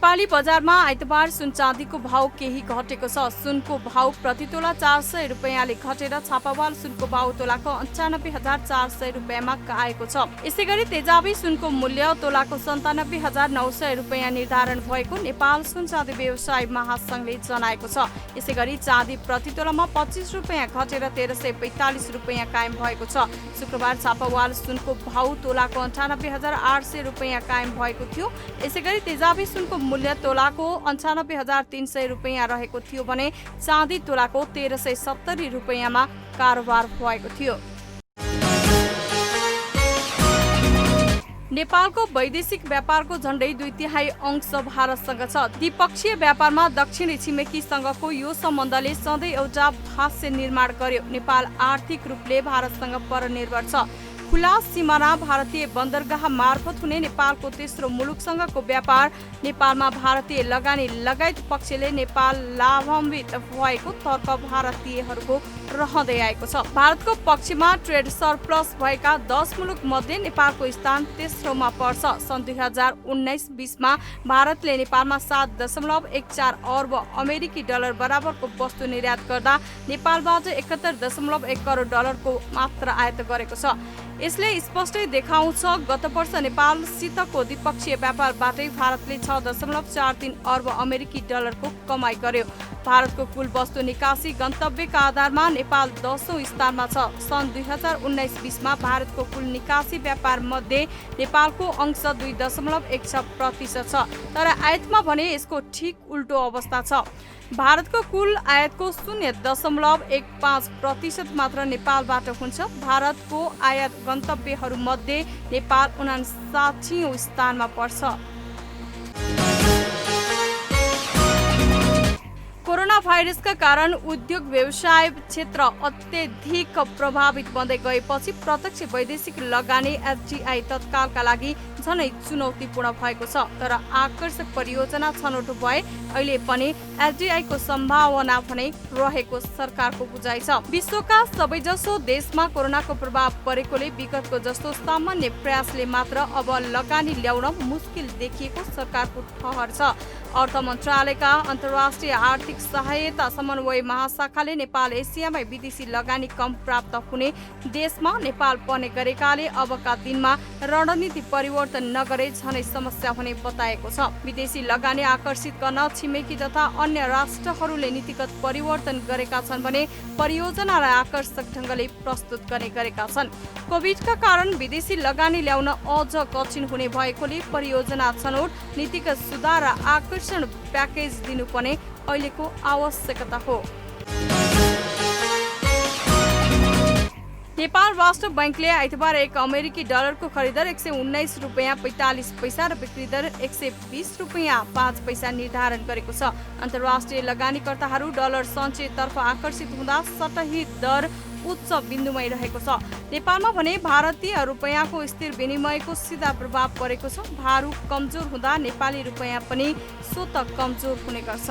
नेपाली बजारमा आइतबार सुन चाँदीको भाव केही घटेको छ। सुनको भाव प्रति तोला 400 रुपैयाँले घटेर छापावाल सुनको भाव तोलाको ९८,४०० रुपैयाँमा आएको छ। यसैगरी तेजाबी सुनको मूल्य तोलाको ९७,९०० रुपैयाँ निर्धारण भएको नेपाल सुन चाँदी व्यवसायी महासंघले जनाएको छ। यसैगरी चाँदी प्रति तोलामा 25 रुपैयाँ घटेर 1345 रुपैयाँ कायम भएको छ। शुक्रबार छापावाल सुनको भाव तोलाको 98,८०० रुपैयाँ कायम भएको थियो। यसैगरी तेजाबी सुनको मूल्य तोलाको ९८,३०० रुपैयाँ रहेको थियो भने चाँदी तोलाको 1370 रुपैयाँमा कारोबार भएको थियो। नेपालको वैदेशिक व्यापारको झण्डै 2/3 अंश भारतसँग छ। द्विपक्षीय व्यापारमा दक्षिणी छिमेकीसँगको यो सम्बन्धले सधैँ एउटा भाष्य निर्माण गर्यो। नेपाल आर्थिक रूपले भारतसँग परनिर्भर छ। खुला सीमाना भारतीय बन्दरगाह मार्फत हुने नेपालको तेस्रो मुलुकसँगको व्यापार, नेपालमा भारतीय लगानी लगायत पक्षले नेपाल लाभान्वित भएको तर्क भारतीयहरूको रहँदै आएको छ। भारतको पक्षमा ट्रेड सरप्लस भएका 10 मुलुक मध्ये नेपालको स्थान तेस्रोमा पर्छ। सन् 2019-20 मा भारतले नेपालमा 7.14 अर्ब अमेरिकी डलर बराबरको वस्तु निर्यात गर्दा नेपालबाट 71.1 करोड डलरको मात्र आयात गरेको छ। यसले स्पष्टै देखाउँछ गत वर्ष नेपालसितको द्विपक्षीय व्यापारबाटै भारतले 6.43 अर्ब अमेरिकी डलरको कमाई गर्यो। भारतको कुल वस्तु निकासी गन्तव्यका आधारमा नेपाल 10औं स्थानमा छ। सन् 2019-20 मा भारतको कुल निकासी व्यापार मध्ये नेपालको अंश 2.16% छ। तर आयातमा भने यसको ठिक उल्टो अवस्था छ। भारतको कुल आयातको 0.15% मात्र नेपालबाट हुन्छ। भारतको आयात गन्तव्यहरूमध्ये नेपाल 59औं स्थानमा पर्छ। कोरोना भाइरसका कारण उद्योग व्यवसाय क्षेत्र अत्यधिक प्रभावित बन्दै गएपछि प्रत्यक्ष वैदेशिक लगानी एफडीआई तत्कालका लागि झनै चुनौतीपूर्ण भएको छ। तर आकर्षक परियोजना छनौट भए अहिले पनि एफडीआई को सम्भावना भने रहेको सरकारको बुझाइ छ। विश्वका सबैजसो देशमा कोरोनाको प्रभाव परेकोले विगतको जस्तो सामान्य प्रयासले मात्र अब लगानी ल्याउन मुस्किल देखिएको सरकारको ठहर छ। अर्थ मन्त्रालयका अन्तर्राष्ट्रिय आर्थिक सहायता समन्वय महाशाखाले नेपाल एसियामा विदेशी लगानी कम प्राप्त हुने देशमा नेपाल पर्ने गरेकाले अबका दिनमा रणनीति परिवर्तन नगरे झनै समस्या हुने बताएको छ। विदेशी लगानी आकर्षित गर्न छिमेकी तथा अन्य राष्ट्रहरूले नीतिगत परिवर्तन गरेका छन् भने परियोजनालाई आकर्षक ढंगले प्रस्तुत गर्ने गरेका छन्। कोभिडका कारण विदेशी लगानी ल्याउन अझ कठिन हुने भएकोले परियोजना छनौट, नीतिगत सुधार र आकर्षण प्याकेज दिनुपर्ने अहिलेको आवश्यकता हो। नेपाल राष्ट्र बैंकले आइतबार 1 अमेरिकी डलरको खरिदर 119 रुपैयाँ 45 पैसा र बिक्री दर 120 रुपैयाँ 5 पैसा निर्धारण गरेको छ। अन्तर्राष्ट्रिय लगानीकर्ताहरू डलर सञ्चयतर्फ आकर्षित हुँदा सतही दर उच्च बिन्दुमै रहेको छ। नेपालमा भने भारतीय रुपैयाँको स्थिर विनिमयको सिधा प्रभाव परेको छ। भारु कमजोर हुँदा नेपाली रुपैयाँ पनि स्वतः कमजोर हुने गर्छ।